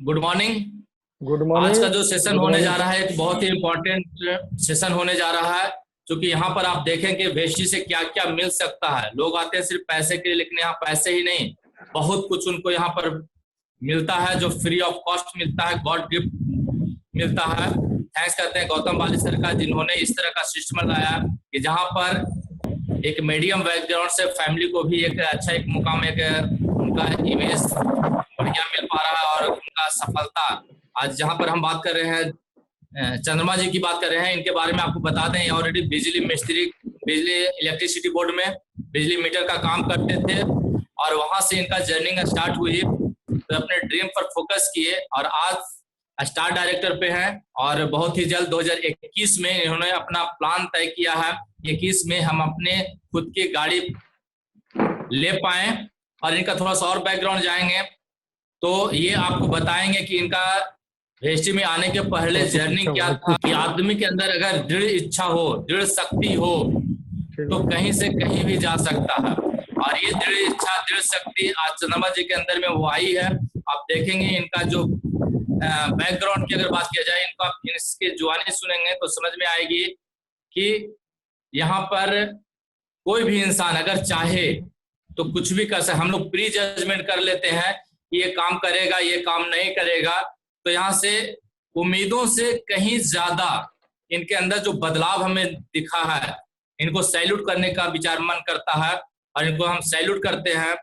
Good morning. Good आज का morning. जो सेशन गुड होने जा मॉर्निंग। रहा है एक बहुत ही इम्पोर्टेंट सेशन होने जा रहा है। क्योंकि यहाँ पर आप देखें कि वेस्टी से क्या क्या मिल सकता है। लोग आते हैं सिर्फ पैसे के लिए, लेकिन यहाँ पैसे ही नहीं, बहुत कुछ उनको यहाँ पर मिलता है जो फ्री ऑफ कॉस्ट मिलता है, गॉड गिफ्ट मिलता है। थैंक्स करते हैं गौतम वाली सर का, जिन्होंने इस तरह का सिस्टम लाया कि जहाँ पर एक मीडियम बैकग्राउंड से फैमिली को भी एक अच्छा एक मुकाम, एक उनका इमेज बढ़िया मिल पा रहा है और उनका सफलता। आज जहाँ पर हम बात कर रहे हैं, चंद्रमा जी की बात कर रहे हैं, इनके बारे में आपको बता दें, ये ऑलरेडी बिजली मिस्त्री, बिजली इलेक्ट्रिसिटी बोर्ड में बिजली मीटर का काम करते थे और वहां से इनका जर्नी स्टार्ट हुई। तो अपने ड्रीम पर फोकस किए और आज स्टार डायरेक्टर पे हैं। और बहुत ही जल्द 2021 में इन्होंने अपना प्लान तय किया है, 21 में हम अपने खुद की गाड़ी ले पाए। और इनका थोड़ा सा और बैकग्राउंड जाएंगे तो ये आपको बताएंगे कि इनका वेस्टी में आने के पहले थोड़ा सा जर्नी पीछे क्या हुआ था। कुछ। कि आदमी के अंदर अगर दृढ़ इच्छा हो, दृढ़ शक्ति हो, ठीक तो है। कहीं से कहीं भी जा सकता है। और ये दृढ़ इच्छा, दृढ़ शक्ति आज चंद्रमा जी के अंदर में वो आई है। आप देखेंगे इनका जो बैकग्राउंड की अगर बात किया जाए, इनको आप इसके जुबानी सुनेंगे तो समझ में आएगी कि यहाँ पर कोई भी इंसान अगर चाहे तो कुछ भी कर सकता। हम लोग प्री जजमेंट कर लेते हैं कि ये काम करेगा, ये काम नहीं करेगा। तो यहाँ से उम्मीदों से कहीं ज्यादा इनके अंदर जो बदलाव हमें दिखा है, इनको सैल्यूट करने का विचार मन करता है। और इनको हम सैल्यूट करते हैं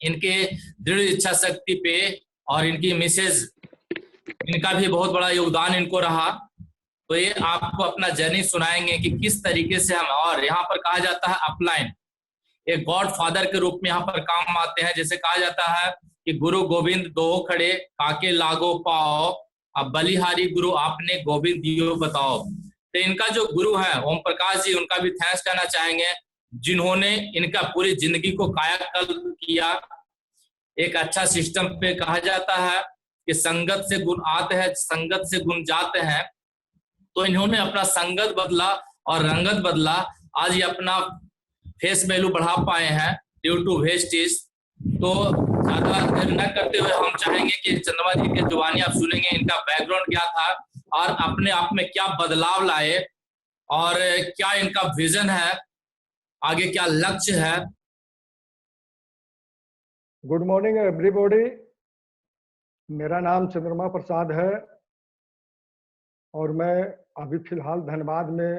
इनके दृढ़ इच्छा शक्ति पे। और इनकी मिसेज, इनका भी बहुत बड़ा योगदान इनको रहा। तो ये आपको अपना जर्नी सुनाएंगे कि किस तरीके से हम, और यहाँ पर कहा जाता है अपलाइन, एक गॉड फादर के रूप में यहाँ पर काम आते हैं। जैसे कहा जाता है कि गुरु गोविंद दो खड़े, काके लागो पाओ, अब बलिहारी गुरु आपने गोविंद दियो बताओ। तो इनका जो गुरु है ओम प्रकाश जी, उनका भी थैंक्स करना चाहेंगे, जिन्होंने इनका पूरी जिंदगी को कायाकल्प किया। एक अच्छा सिस्टम पे कहा जाता है कि संगत से गुण आते हैं, संगत से गुण जाते हैं। तो इन्होंने अपना संगत बदला और रंगत बदला। आज ये अपना फेस वैल्यू बढ़ा पाए हैं ड्यू टू वेस्टेज। तो ज्यादा देर न करते हुए हम चाहेंगे कि चंद्रमा जी की जुबानी आप सुनेंगे, इनका बैकग्राउंड क्या था और अपने आप में क्या बदलाव लाए और क्या इनका विजन है, आगे क्या लक्ष्य है। Good morning everybody. मेरा नाम चंद्रमा प्रसाद है और मैं अभी फिलहाल धनबाद में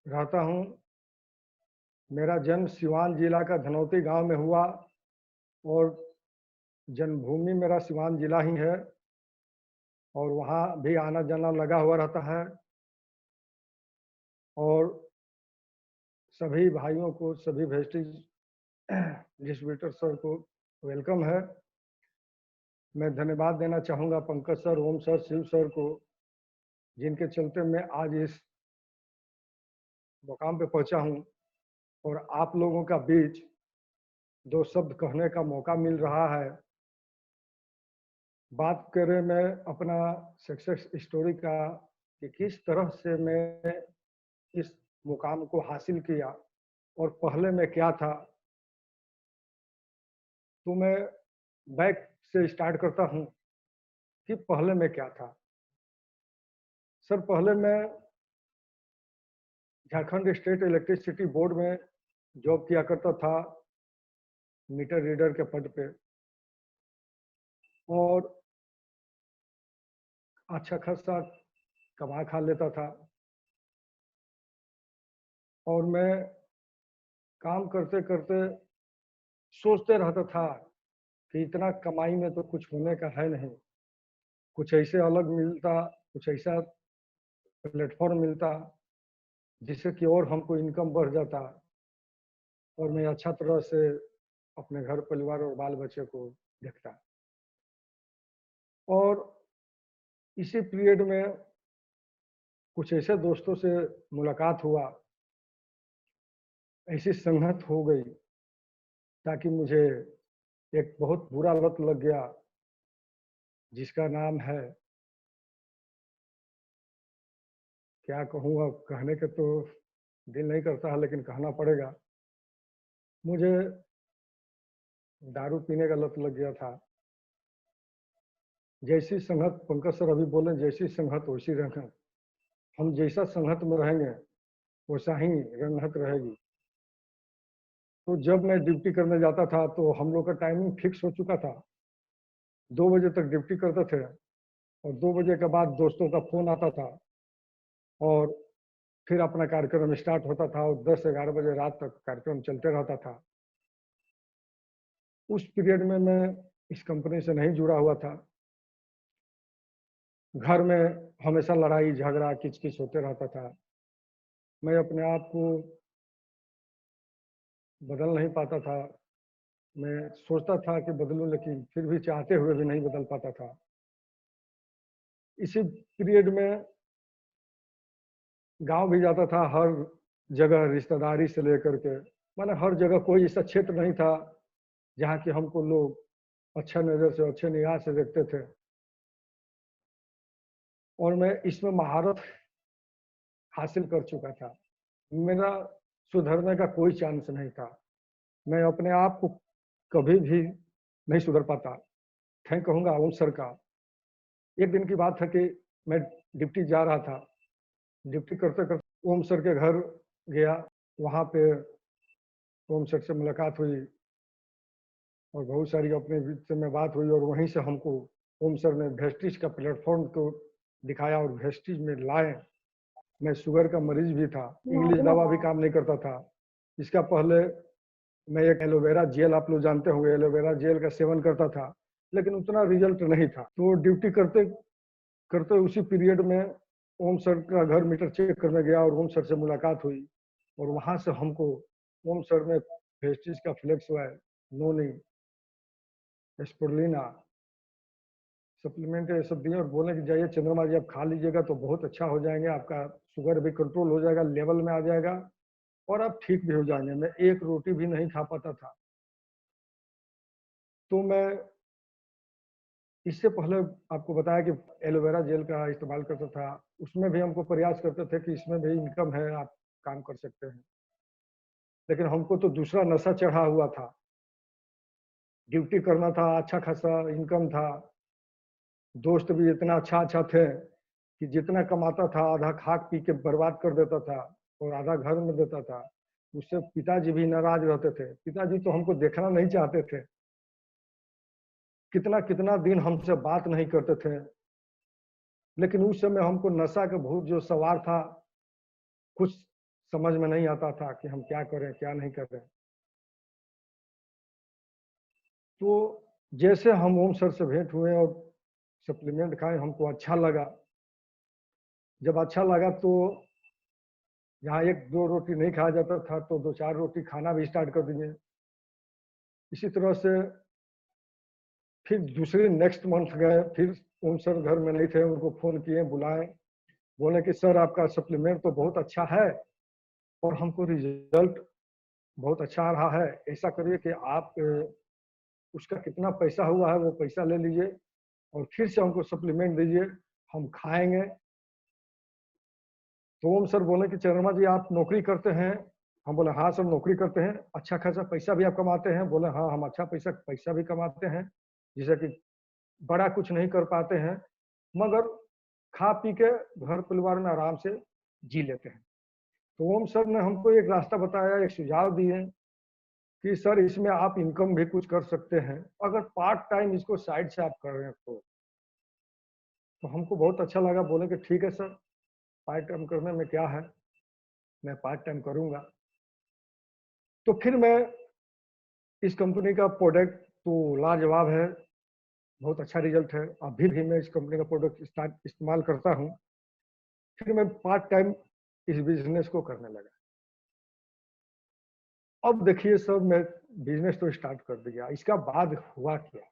रहता हूं। मेरा जन्म सिवान जिला का धनौती गांव में हुआ और जन्मभूमि मेरा सिवान जिला ही है और वहां भी आना जाना लगा हुआ रहता है। और सभी भाइयों को, सभी वेस्टेज डिस्ट्रीब्यूटर सर को वेलकम है। मैं धन्यवाद देना चाहूँगा पंकज सर, ओम सर, शिव सर को, जिनके चलते मैं आज इस मुकाम पे पहुंचा हूं और आप लोगों का बीच दो शब्द कहने का मौका मिल रहा है। बात करें मैं अपना सक्सेस स्टोरी का कि किस तरह से मैं इस मुकाम को हासिल किया और पहले मैं क्या था, तो मैं बैक से स्टार्ट करता हूं कि पहले मैं क्या था। सर, पहले मैं झारखंड स्टेट इलेक्ट्रिसिटी बोर्ड में जॉब किया करता था, मीटर रीडर के पद पे, और अच्छा खासा कमा खा लेता था। और मैं काम करते करते सोचते रहता था कि इतना कमाई में तो कुछ होने का है नहीं, कुछ ऐसे अलग मिलता, कुछ ऐसा प्लेटफॉर्म मिलता जिससे कि और हमको इनकम बढ़ जाता और मैं अच्छा तरह से अपने घर परिवार और बाल बच्चे को देखता। और इसी पीरियड में कुछ ऐसे दोस्तों से मुलाकात हुआ, ऐसी संगत हो गई ताकि मुझे एक बहुत बुरा लत लग गया, जिसका नाम है, क्या कहूँ, अब कहने के तो दिल नहीं करता है लेकिन कहना पड़ेगा। मुझे दारू पीने का लत लग गया था जैसी संगत, पंकज सर अभी बोले, जैसी संगत वैसी रंगत। हम जैसा संगत में रहेंगे वैसा ही रंगत रहेगी। तो जब मैं ड्यूटी करने जाता था तो हम लोग का टाइमिंग फिक्स हो चुका था, 2 बजे तक ड्यूटी करते थे और 2 बजे के बाद दोस्तों का फोन आता था और फिर अपना कार्यक्रम स्टार्ट होता था और 10-11 बजे रात तक कार्यक्रम चलते रहता था। उस पीरियड में मैं इस कंपनी से नहीं जुड़ा हुआ था। घर में हमेशा लड़ाई झगड़ा किचकिच होते रहता था। मैं अपने आप को बदल नहीं पाता था। मैं सोचता था कि बदलूं, लेकिन फिर भी चाहते हुए भी नहीं बदल पाता था। इसी पीरियड में गांव भी जाता था, हर जगह रिश्तेदारी से लेकर के, माने हर जगह कोई ऐसा क्षेत्र नहीं था जहाँ की हमको लोग अच्छा नजर से, अच्छे निगाह से देखते थे। और मैं इसमें महारत हासिल कर चुका था। मेरा सुधरने का कोई चांस नहीं था। मैं अपने आप को कभी भी नहीं सुधर पाता। थैंक कहूँगा ओम सर का। एक दिन की बात है कि मैं ड्यूटी जा रहा था, ड्यूटी करते करते ओम सर के घर गया। वहाँ पे ओम सर से मुलाकात हुई और बहुत सारी अपने बीच में बात हुई और वहीं से हमको ओम सर ने वेस्टिज का प्लेटफॉर्म को दिखाया और वेस्टिज में लाए। मैं शुगर का मरीज भी था, इंग्लिश दवा भी काम नहीं करता था। इसका पहले मैं एक एलोवेरा जेल, आप लोग जानते होंगे, एलोवेरा जेल का सेवन करता था, लेकिन उतना रिजल्ट नहीं था। तो ड्यूटी करते करते उसी पीरियड में ओम सर का घर मीटर चेक करने गया और ओम सर से मुलाकात हुई और वहां से हमको ओम सर ने वेस्टिज का फ्लेक्स नोनी, स्पुरलिना सप्लीमेंट ये सब दिए और बोले कि जाइए चंद्रमा जी आप खा लीजिएगा तो बहुत अच्छा हो जाएंगे, आपका शुगर भी कंट्रोल हो जाएगा, लेवल में आ जाएगा और आप ठीक भी हो जाएंगे। मैं एक रोटी भी नहीं खा पाता था। तो मैं इससे पहले आपको बताया कि एलोवेरा जेल का इस्तेमाल करता था। उसमें भी हमको प्रयास करते थे कि इसमें भी इनकम है, आप काम कर सकते हैं। लेकिन हमको तो दूसरा नशा चढ़ा हुआ था। ड्यूटी करना था, अच्छा खासा इनकम था, दोस्त भी इतना अच्छा अच्छा थे कि जितना कमाता था आधा खा पी के बर्बाद कर देता था और आधा घर में देता था। उससे पिताजी भी नाराज रहते थे। पिताजी तो हमको देखना नहीं चाहते थे। कितना कितना दिन हमसे बात नहीं करते थे। लेकिन उस समय हमको नशा का भूत जो सवार था, कुछ समझ में नहीं आता था कि हम क्या करें क्या नहीं करें। तो जैसे हम ओम सर से भेंट हुए और सप्लीमेंट खाए, हमको अच्छा लगा। जब अच्छा लगा तो जहाँ 1-2 रोटी नहीं खाया जाता था तो 2-4 रोटी खाना भी स्टार्ट कर दिए। इसी तरह से फिर दूसरे नेक्स्ट मंथ गए, फिर ओम सर घर में नहीं थे, उनको फोन किए, बुलाए, बोले कि सर आपका सप्लीमेंट तो बहुत अच्छा है और हमको रिजल्ट बहुत अच्छा आ रहा है। ऐसा करिए कि आप उसका कितना पैसा हुआ है वो पैसा ले लीजिए और फिर से हमको सप्लीमेंट दीजिए, हम खाएंगे। तो ओम सर बोले कि चंद्रमा जी आप नौकरी करते हैं? हम बोले हाँ सर नौकरी करते हैं। अच्छा खासा पैसा भी आप कमाते हैं? बोले हाँ हम अच्छा पैसा पैसा भी कमाते हैं, जैसे कि बड़ा कुछ नहीं कर पाते हैं मगर खा पी के घर परिवार में आराम से जी लेते हैं। तो ओम सर ने हमको एक रास्ता बताया, एक सुझाव दिए कि सर इसमें आप इनकम भी कुछ कर सकते हैं अगर पार्ट टाइम इसको साइड से आप कर रहे हैं तो हमको बहुत अच्छा लगा। बोले कि ठीक है सर, पार्ट टाइम करने में क्या है, मैं पार्ट टाइम करूंगा। तो फिर मैं इस कंपनी का प्रोडक्ट तो लाजवाब है, बहुत अच्छा रिजल्ट है। अभी भी मैं इस कंपनी का प्रोडक्ट इस्तेमाल करता हूँ। फिर मैं पार्ट टाइम इस बिजनेस को करने लगा। अब देखिए सर, मैं बिजनेस तो स्टार्ट कर दिया, इसका बाद हुआ क्या।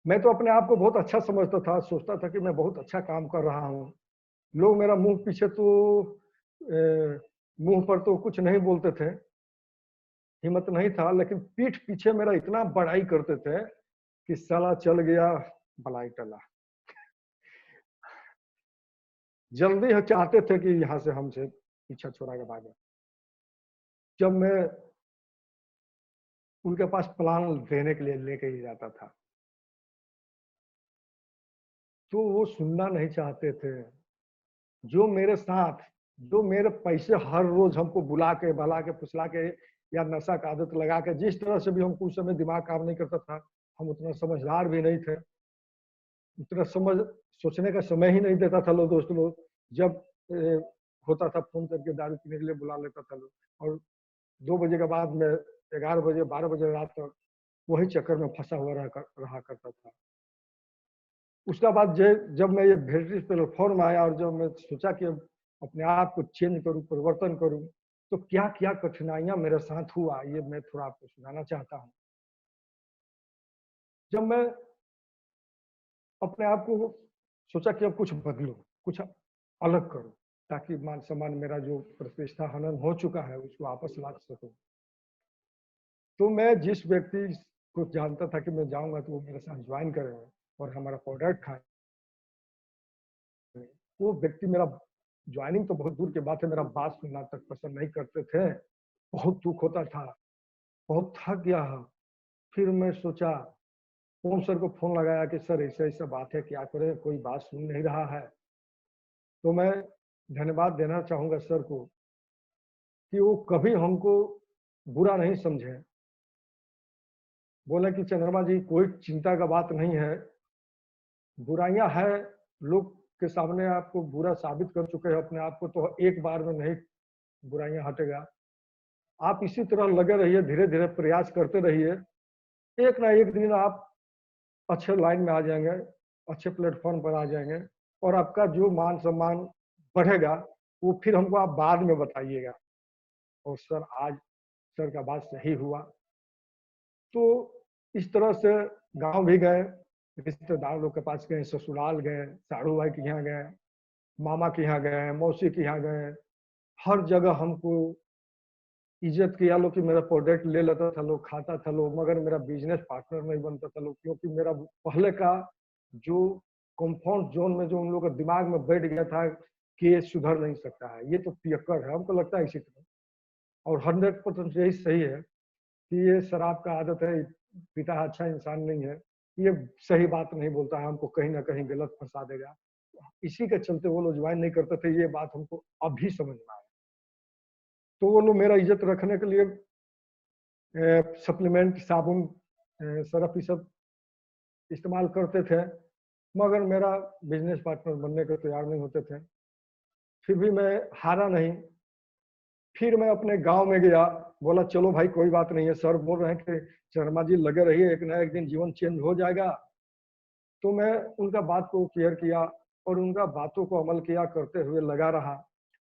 मैं तो अपने आप को बहुत अच्छा समझता था, सोचता था कि मैं बहुत अच्छा काम कर रहा हूँ। लोग मेरा मुंह पीछे तो मुंह पर तो कुछ नहीं बोलते थे, हिम्मत नहीं था, लेकिन पीठ पीछे मेरा इतना बड़ाई करते थे कि साला चल गया बलाई टला। जल्दी चाहते थे कि यहाँ से हमसे पीछा छोड़ा के भागे। जब मैं उनके पास प्लान देने के लिए लेके ही जाता था तो वो सुनना नहीं चाहते थे। जो मेरे साथ, जो मेरे पैसे हर रोज हमको बुला के बला के फुसला के या नशा का आदत लगा के, जिस तरह से भी हमको उस समय दिमाग काम नहीं करता था, हम उतना समझदार भी नहीं थे, उतना समझ सोचने का समय ही नहीं देता था लोग, दोस्त लोग। जब होता था फोन करके दारू पीने के लिए बुला लेता था लोग, और 2 बजे के बाद में 11 बजे 12 बजे रात तक वही चक्कर में फंसा हुआ रहा करता था। उसका बाद जब मैं ये वेरिटी प्लेटफॉर्म आया और जब मैं सोचा कि अब अपने आप को चेंज करूं, परिवर्तन करूं, तो क्या क्या कठिनाइयां मेरे साथ हुआ, ये मैं थोड़ा आपको सुनाना चाहता हूं। जब मैं अपने आप को सोचा कि अब कुछ बदलूं, कुछ अलग करूं, ताकि मान सम्मान मेरा जो प्रतिष्ठा हनन हो चुका है उसको वापस ला सकूं, तो मैं जिस व्यक्ति को जानता था कि मैं जाऊंगा तो वो मेरे साथ ज्वाइन करेंगे और हमारा प्रोडक्ट खाएंगे, वो व्यक्ति मेरा ज्वाइनिंग तो बहुत दूर की बात है, मेरा बात सुनना तक पसंद नहीं करते थे। बहुत दुख होता था, बहुत थक गया। फिर मैं सोचा, ओम सर को फोन लगाया कि सर ऐसा ऐसा बात है, क्या करें, कोई बात सुन नहीं रहा है। तो मैं धन्यवाद देना चाहूंगा सर को कि वो कभी हमको बुरा नहीं समझे। बोले कि चंद्रमा जी कोई चिंता का बात नहीं है, बुराइयां है, लोग के सामने आपको बुरा साबित कर चुके हैं अपने आप को, तो एक बार में नहीं बुराइयां हटेगा। आप इसी तरह लगे रहिए, धीरे धीरे प्रयास करते रहिए, एक ना एक दिन आप अच्छे लाइन में आ जाएंगे, अच्छे प्लेटफॉर्म पर आ जाएंगे, और आपका जो मान सम्मान बढ़ेगा वो फिर हमको आप बाद में बताइएगा। और सर आज सर का बात सही हुआ। तो इस तरह से गांव भी गए, रिश्तेदार लोग के पास गए, ससुराल गए, साड़ू भाई के यहाँ गए, मामा के यहाँ गए, मौसी के यहाँ गए, हर जगह हमको इज्जत किया लोग कि मेरा प्रोडक्ट ले लेता था लोग, खाता था लोग, मगर मेरा बिजनेस पार्टनर नहीं बनता था लोग, क्योंकि मेरा पहले का जो कंफर्ट जोन में जो उन लोगों के दिमाग में बैठ गया था कि ये सुधर नहीं सकता है, ये तो पियक्कड़ है, हमको लगता है इसी तरह। और 100% यही सही है कि ये शराब का आदत है, पिता अच्छा इंसान नहीं है, ये सही बात नहीं बोलता है, हमको कहीं ना कहीं गलत फंसा देगा। इसी के चलते वो लोग ज्वाइन नहीं करते थे, ये बात हमको अभी समझ में आया। तो वो लोग मेरा इज्जत रखने के लिए सप्लीमेंट, साबुन, सरफ, ये सब इस्तेमाल करते थे, मगर मेरा बिजनेस पार्टनर बनने को तैयार नहीं होते थे। फिर भी मैं हारा नहीं, फिर मैं अपने गांव में गया, बोला चलो भाई कोई बात नहीं है, सर बोल रहे हैं कि शर्मा जी लगे रहिए, एक ना एक दिन जीवन चेंज हो जाएगा। तो मैं उनका बात को केयर किया और उनका बातों को अमल किया, करते हुए लगा रहा।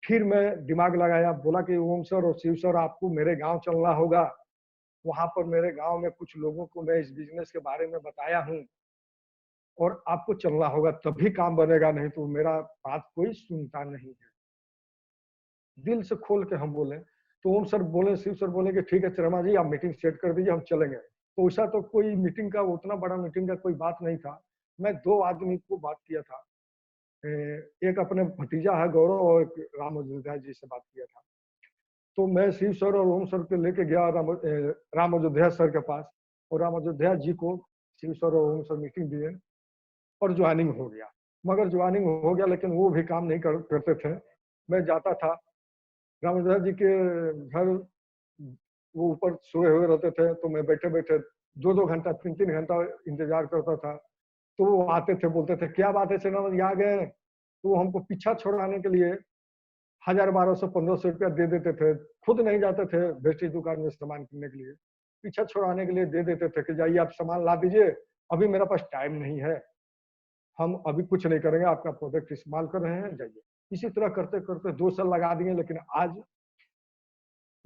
फिर मैं दिमाग लगाया, बोला कि ओम सर और शिव सर आपको मेरे गांव चलना होगा, वहां पर मेरे गांव में कुछ लोगों को मैं इस बिजनेस के बारे में बताया हूँ और आपको चलना होगा, तभी काम बनेगा, नहीं तो मेरा बात कोई सुनता नहीं है। दिल से खोल के हम बोले। तो ओम सर बोले, शिव सर बोले कि ठीक है शर्मा जी आप मीटिंग सेट कर दीजिए, हम चलेंगे। तो ऐसा तो कोई मीटिंग का, उतना बड़ा मीटिंग का कोई बात नहीं था। मैं 2 आदमी को बात किया था, एक अपने भतीजा है गौरव और एक राम अयोध्या जी से बात किया था। तो मैं शिव सर और ओम सर को लेके गया राम अयोध्या सर के पास, और राम अयोध्या जी को शिव सर और ओम सर मीटिंग दिए और ज्वाइनिंग हो गया। मगर ज्वाइनिंग हो गया लेकिन वो भी काम नहीं करते थे। मैं जाता था राम अयोध्या जी के घर, वो ऊपर सोए हुए रहते थे, तो मैं बैठे बैठे 2-2 घंटा 3-3 घंटा इंतजार करता था। तो वो आते थे, बोलते थे क्या बात है शर्मा जी आ गए। तो वो हमको पीछा छोड़ाने के लिए 1000, 1200, 1500 रुपया दे देते थे। खुद नहीं जाते थे वेस्टेज दुकान में सामान किनने के लिए, पीछा छोड़ाने के लिए दे देते थे कि जाइए आप सामान ला दीजिए, अभी मेरे पास टाइम नहीं है, हम अभी कुछ नहीं करेंगे, आपका प्रोडक्ट इस्तेमाल कर रहे हैं, जाइए। इसी तरह करते करते 2 साल लगा दिए। लेकिन आज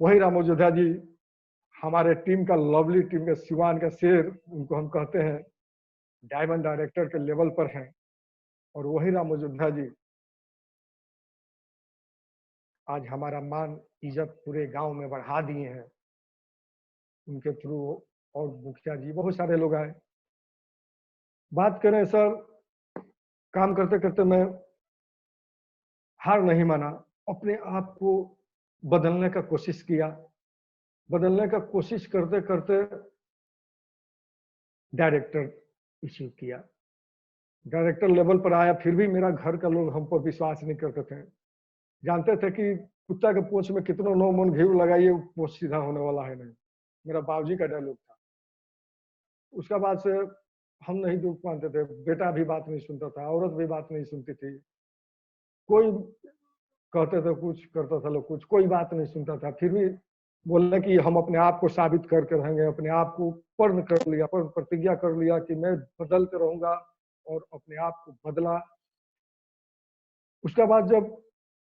वही राम अयोध्या जी हमारे टीम का, लवली टीम का, सिवान का शेर उनको हम कहते हैं, डायमंड डायरेक्टर के लेवल पर हैं। और वही राम अयोध्या जी आज हमारा मान इज्जत पूरे गांव में बढ़ा दिए हैं, उनके थ्रू। और मुखिया जी, बहुत सारे लोग आए। बात करें सर, काम करते करते मैं हार नहीं माना, अपने आप को बदलने का कोशिश किया। बदलने का कोशिश करते करते डायरेक्टर इश्यू किया। डायरेक्टर लेवल पर आया, फिर भी मेरा घर का लोग हम पर विश्वास नहीं करते थे। जानते थे कि कुत्ता के पूंछ में कितनों 9 मन घी लगाइए, पूंछ सीधा होने वाला है नहीं। मेरा बाबूजी का डायलॉग था। उसके बाद से हम नहीं दुख मानते थे। बेटा भी बात नहीं सुनता था, औरत भी बात नहीं सुनती थी। कोई कहते थे कुछ, करता था लोग कुछ, कोई बात नहीं सुनता था। फिर भी बोलने कि हम अपने आप को साबित करके रहेंगे। अपने आप को प्रण कर लिया, प्रण प्रतिज्ञा कर लिया कि मैं बदलते रहूंगा, और अपने आप को बदला। उसके बाद जब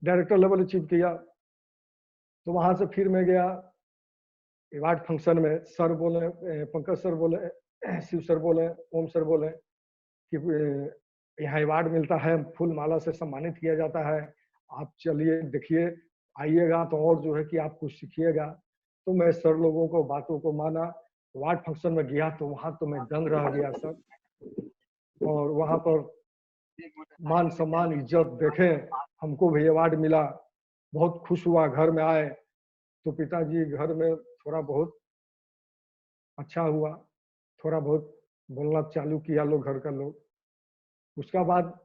डायरेक्टर लेवल अचीव किया, तो वहां से फिर मैं गया अवार्ड फंक्शन में। सर बोले, पंकज सर बोले, शिव सर बोले, ओम सर बोले कि यहाँ अवार्ड मिलता है, फूल माला से सम्मानित किया जाता है, आप चलिए देखिए, आइएगा तो और जो है कि आप कुछ सीखिएगा। तो मैं सर लोगों को बातों को माना। अवार्ड फंक्शन में गया तो वहां तो मैं दंग रह गया सर। और वहां पर मान सम्मान इज्जत देखे, हमको भी अवार्ड मिला, बहुत खुश हुआ। घर में आए तो पिताजी घर में थोड़ा बहुत अच्छा हुआ, थोड़ा बहुत बोलना चालू किया लोग, घर का लोग। उसका बाद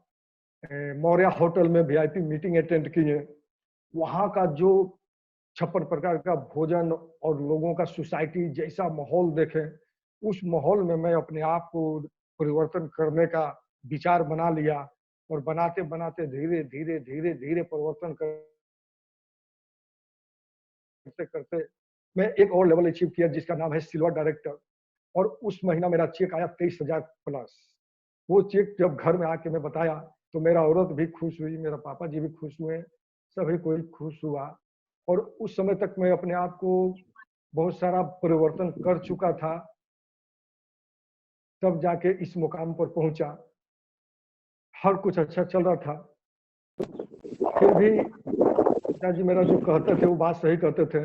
मौर्या होटल में वीआईपी मीटिंग अटेंड किए। वहां का जो 56 प्रकार का भोजन और लोगों का सोसाइटी जैसा माहौल देखे, उस माहौल में मैं अपने आप को परिवर्तन करने का विचार बना लिया। और बनाते बनाते धीरे धीरे धीरे धीरे परिवर्तन करते करते मैं एक और लेवल अचीव किया, जिसका नाम है सिल्वर डायरेक्टर। और उस महीना मेरा चेक आया 23,000 प्लस। वो चेक जब घर में आके मैं बताया तो मेरा औरत भी खुश हुई, मेरा पापा जी भी खुश हुए, सभी कोई खुश हुआ। और उस समय तक मैं अपने आप को बहुत सारा परिवर्तन कर चुका था, तब जाके इस मुकाम पर पहुंचा। हर कुछ अच्छा चल रहा था, फिर भी पिताजी मेरा जो कहते थे वो बात सही कहते थे।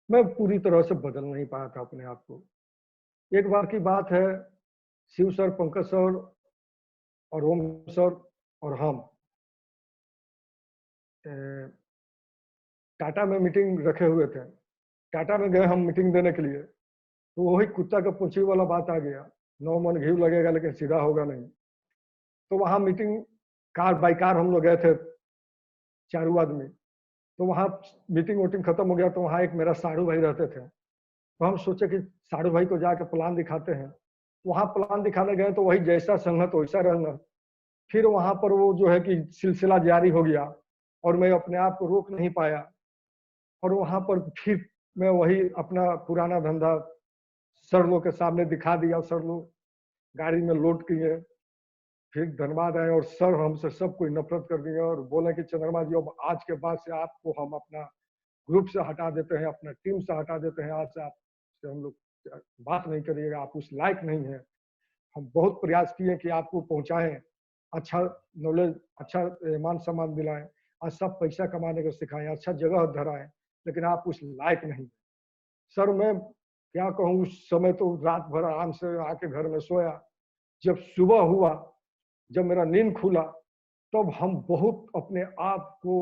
मैं पूरी तरह से बदल नहीं पाया था अपने आप को। एक बार की बात है, शिव सर, पंकज सर और ओम सर और हम टाटा में मीटिंग रखे हुए थे। टाटा में गए हम मीटिंग देने के लिए, तो वही कुत्ता का पूंछी वाला बात आ गया, 9 मन घी लगेगा लेकिन सीधा होगा नहीं। तो वहां मीटिंग कार बाई कार हम लोग गए थे, चारों आदमी। तो वहां मीटिंग वोटिंग खत्म हो गया, तो वहां एक मेरा साड़ू भाई रहते थे। तो हम सोचे कि साड़ू भाई को जाके प्लान दिखाते हैं। वहां प्लान दिखाने गए तो वही जैसा संगत वैसा रहना। फिर वहां पर वो जो है कि सिलसिला जारी हो गया, और मैं अपने आप को रोक नहीं पाया। और वहां पर फिर मैं वही अपना पुराना धंधा सर लोग के सामने दिखा दिया। सर लोग गाड़ी में लोड किए, फिर धनबाद आए, और सर हमसे सब कोई नफरत कर दिया और बोले कि चंद्रमा जी, अब आज के बाद से आपको हम अपना ग्रुप से हटा देते हैं, अपना टीम से हटा देते हैं। आज से आप से हम लोग बात नहीं करिएगा, आप उस लायक नहीं है। हम बहुत प्रयास किए कि आपको पहुंचाएं, अच्छा नॉलेज, अच्छा मान सम्मान दिलाएं, अच्छा पैसा कमाने को सिखाएं, अच्छा जगह धराएं, लेकिन आप उस लायक नहीं। सर मैं क्या कहूँ, उस समय तो रात भर आराम से आके घर में सोया। जब सुबह हुआ, जब मेरा नींद खुला, तब हम बहुत अपने आप को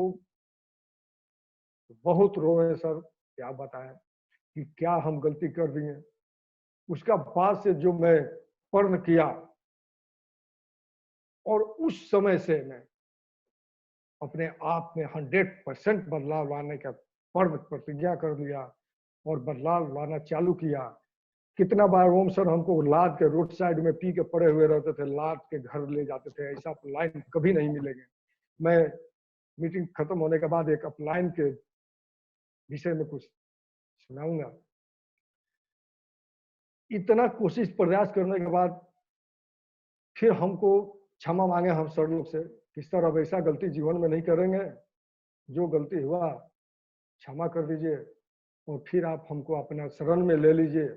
बहुत रोए सर। क्या बताएं कि क्या हम गलती कर दिए। उसका बाद से जो मैं प्रण किया, और उस समय से मैं अपने आप में 100% बदलाव लाने का प्रण प्रतिज्ञा कर लिया और बदलाव लाना चालू किया। कितना बार ओम सर हमको लाद के रोड साइड में पी के पड़े हुए रहते थे, लाद के घर ले जाते थे, ऐसा लाइन कभी नहीं मिलेंगे। मैं मीटिंग खत्म होने के बाद एक अपलाइन के विषय में कुछ सुनाऊंगा। इतना कोशिश प्रयास करने के बाद फिर हमको क्षमा मांगे हम सर लोग से कि सर अब ऐसा गलती जीवन में नहीं करेंगे, जो गलती हुआ क्षमा कर दीजिए, और फिर आप हमको अपना शरण में ले लीजिए,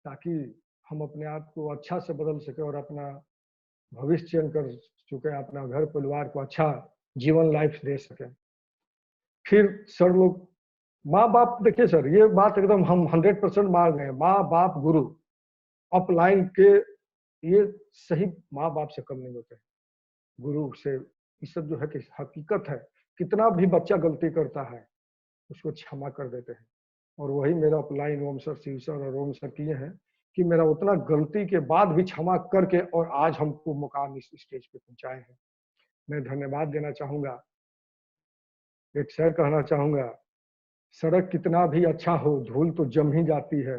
ताकि हम अपने आप को अच्छा से बदल सके और अपना भविष्य चयन कर चुके, अपना घर परिवार को अच्छा जीवन लाइफ दे सके। फिर सर लोग, माँ बाप, देखिए सर ये बात एकदम हम 100% मान गए, माँ बाप गुरु अपलाइन के ये सही माँ बाप से कम नहीं होते, गुरु से। ये सब जो है कि हकीकत है। कितना भी बच्चा गलती करता है उसको क्षमा कर देते हैं, और वही मेरा अपलाइन ओम सर, शिव सर और ओम सर किए हैं कि मेरा उतना गलती के बाद भी क्षमा करके और आज हमको मुकाम इस स्टेज पे पहुंचाए हैं। मैं धन्यवाद देना चाहूंगा। एक शेर कहना चाहूंगा, सड़क कितना भी अच्छा हो धूल तो जम ही जाती है,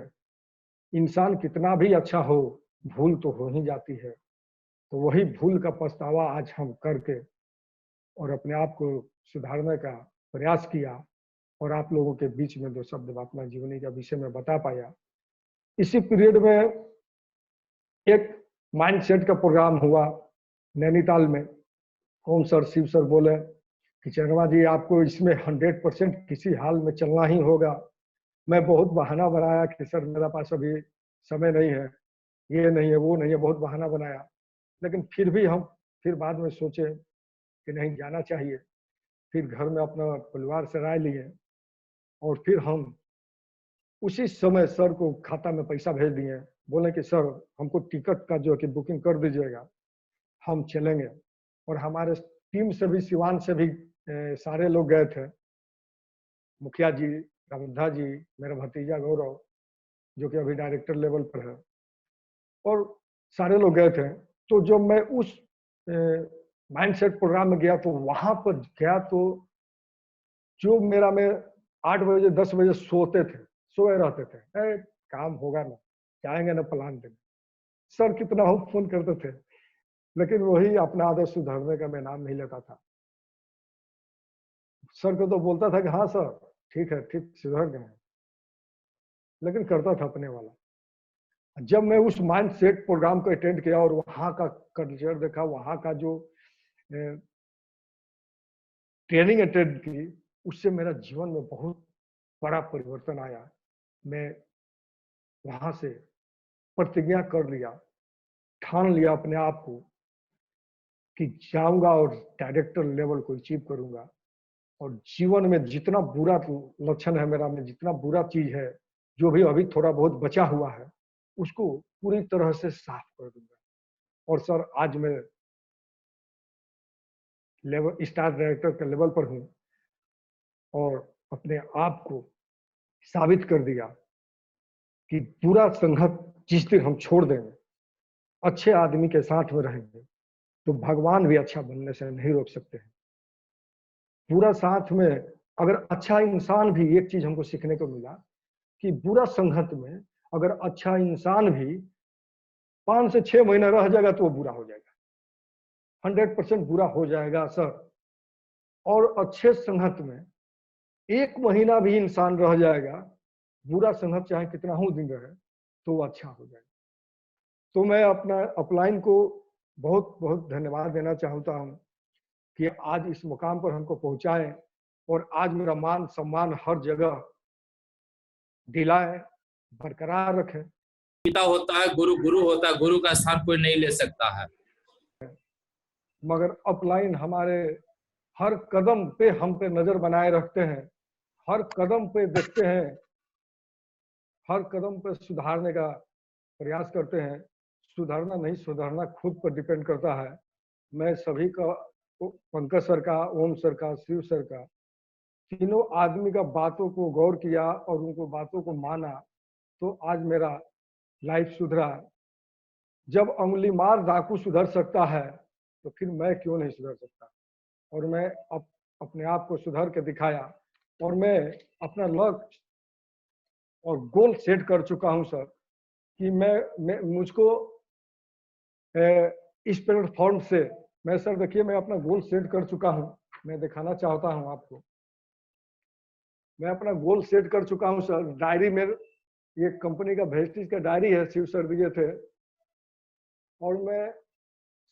इंसान कितना भी अच्छा हो भूल तो हो ही जाती है। तो वही भूल का पछतावा आज हम करके और अपने आप को सुधारने का प्रयास किया और आप लोगों के बीच में 2 शब्द अपना जीवनी का विषय में बता पाया। इसी पीरियड में एक माइंडसेट का प्रोग्राम हुआ नैनीताल में। ओम सर, शिव सर बोले कि चंद्रमा जी आपको इसमें 100% किसी हाल में चलना ही होगा। मैं बहुत बहाना बनाया कि सर मेरे पास अभी समय नहीं है, ये नहीं है, वो नहीं है, बहुत बहाना बनाया। लेकिन फिर भी हम फिर बाद में सोचे कि नहीं, जाना चाहिए। फिर घर में अपना परिवार से राय लिए और फिर हम उसी समय सर को खाता में पैसा भेज दिए। बोले कि सर हमको टिकट का जो है कि बुकिंग कर दीजिएगा, हम चलेंगे। और हमारे टीम से भी, सिवान से भी सारे लोग गए थे। मुखिया जी, रामधा जी, मेरा भतीजा गौरव जो कि अभी डायरेक्टर लेवल पर है, और सारे लोग गए थे। तो जब मैं उस माइंडसेट प्रोग्राम में गया तो वहां पर गया तो जो मेरा में 8 बजे 10 बजे सोते थे, सोए रहते थे, काम होगा ना, जाएंगे ना प्लान देने। सर कितना हम फोन करते थे, लेकिन वही अपना आदत सुधारने का मैं नाम नहीं लेता था। सर को तो बोलता था कि हाँ सर ठीक है, ठीक सुधर गए, लेकिन करता था अपने वाला। जब मैं उस माइंड सेट प्रोग्राम को अटेंड किया और वहां का कल्चर देखा, वहां का जो ट्रेनिंग अटेंड की, उससे मेरा जीवन में बहुत बड़ा परिवर्तन आया। मैं वहां से प्रतिज्ञा कर लिया, ठान लिया अपने आप को कि जाऊंगा और डायरेक्टर लेवल को अचीव करूंगा। और जीवन में जितना बुरा लक्षण है मेरा में, जितना बुरा चीज है, जो भी अभी थोड़ा बहुत बचा हुआ है, उसको पूरी तरह से साफ कर दूंगा। और सर आज मैं लेवल स्टार डायरेक्टर के लेवल पर हूं और अपने आप को साबित कर दिया कि बुरा संगत जिस दिन हम छोड़ देंगे, अच्छे आदमी के साथ में रहेंगे, तो भगवान भी अच्छा बनने से नहीं रोक सकते हैं। बुरा साथ में अगर अच्छा इंसान भी, एक चीज हमको सीखने को मिला कि बुरा संगत में अगर अच्छा इंसान भी 5 से 6 महीना रह जाएगा तो वो बुरा हो जाएगा, 100% बुरा हो जाएगा सर। और अच्छे संगत में 1 महीना भी इंसान रह जाएगा, बुरा संगत चाहे कितना ही दिन रहे, तो वो अच्छा हो जाएगा। तो मैं अपना अपलाइन को बहुत बहुत धन्यवाद देना चाहता हूं कि आज इस मुकाम पर हमको पहुंचाए और आज मेरा मान सम्मान हर जगह दिलाए, बरकरार रखे। पिता होता है, गुरु गुरु होता है, गुरु का स्थान कोई नहीं ले सकता है। मगर अपलाइन हमारे हर कदम पे हम पे नजर बनाए रखते हैं, हर कदम पे देखते हैं, हर कदम पे सुधारने का प्रयास करते हैं। सुधारना नहीं, सुधारना खुद पर डिपेंड करता है। मैं सभी का, पंकज सर का, ओम सर का, शिव सर का, तीनों आदमी का बातों को गौर किया और उनको बातों को माना, तो आज मेरा लाइफ सुधरा। जब उंगली मार डाकू सुधर सकता है तो फिर मैं क्यों नहीं सुधर सकता। और मैं अपने आप को सुधर के दिखाया और मैं अपना लक्ष्य और गोल सेट कर चुका हूं सर कि मैं मुझको इस प्लेटफॉर्म से मैं, सर देखिए मैं अपना गोल सेट कर चुका हूं। मैं दिखाना चाहता हूं आपको, मैं अपना गोल सेट कर चुका हूं सर। डायरी में, ये कंपनी का वेस्टिज का डायरी है, शिव सर दिए थे। और मैं,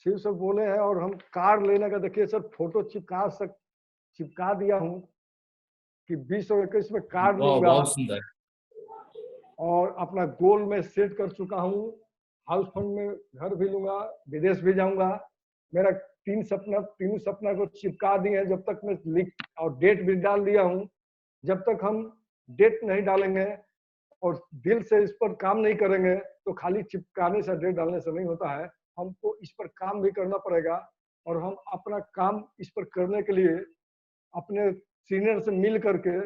शिव सर बोले हैं और हम कार लेने का, देखिए सर फोटो चिपका दिया हूं कि 20 और 21 में कार लूंगा। बहुत सुंदर। और अपना गोल में सेट कर चुका हूं, हाउस फंड में घर भी लूंगा, विदेश भी जाऊंगा। मेरा 3 सपना, तीनों सपना को चिपका दिए हैं। जब तक मैं लिख और डेट भी डाल दिया हूं। जब तक हम डेट नहीं डालेंगे और दिल से इस पर काम नहीं करेंगे तो खाली चिपकाने से, डेट डालने से नहीं होता है। हमको इस पर काम भी करना पड़ेगा और हम अपना काम इस पर करने के लिए अपने सीनियर से मिल करके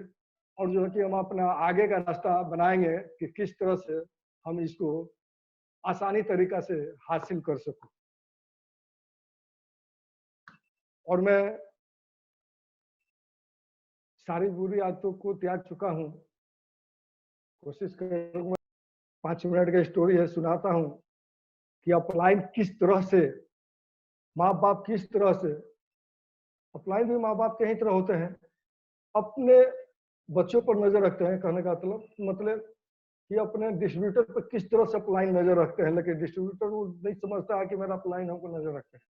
और जो है कि हम अपना आगे का रास्ता बनाएंगे कि किस तरह से हम इसको आसानी तरीका से हासिल कर सकूं। और मैं सारी बुरी आदतों को त्याग चुका हूं। कोशिश करूंगा 5 मिनट की स्टोरी है, सुनाता हूं कि अपलाइन किस तरह से, माँ बाप किस तरह से, अपलाइन भी माँ बाप के ही तरह होते हैं, अपने बच्चों पर नजर रखते हैं। कहने का मतलब कि अपने डिस्ट्रीब्यूटर पर किस तरह से अपलाइन नजर रखते हैं, लेकिन डिस्ट्रीब्यूटर वो नहीं समझता है कि मेरा अपलाइन हमको नजर रखते हैं,